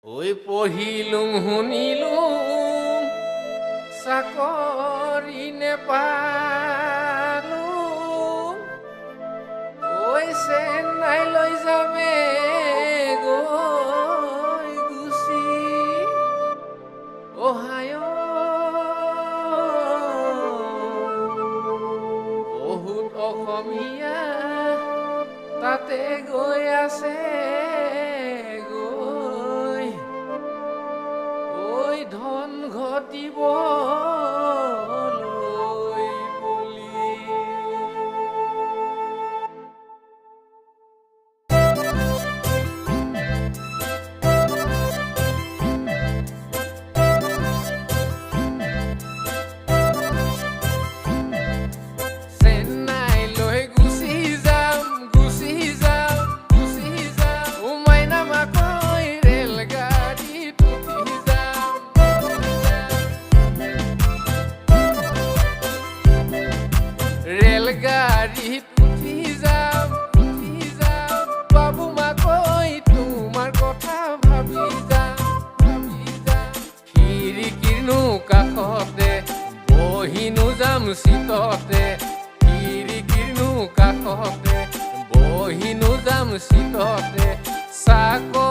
ঐ পঢ়িলুং শুনিলুং চাকৰি নেপালুং ঐ চেন্নাইলৈ যামে গৈ গুচি অহায় বহুত অসমীয়া তাতে গৈ আছে ধন ঘটিবলৈ বুলি চেন্নাইলৈ গুচি যাম উমাইনামাকৈ ৰেলগাড়ীত উঠি যাম ৰেলগাড়ীত উঠি যাম বাবু মাকৈ তোমাৰ কথা ভাবি যাম খিৰিকীৰনো কাষতে বহিনো যাম চিততে খিৰিকীৰনো কাষতে বহিনো যাম চিততে চাকৰি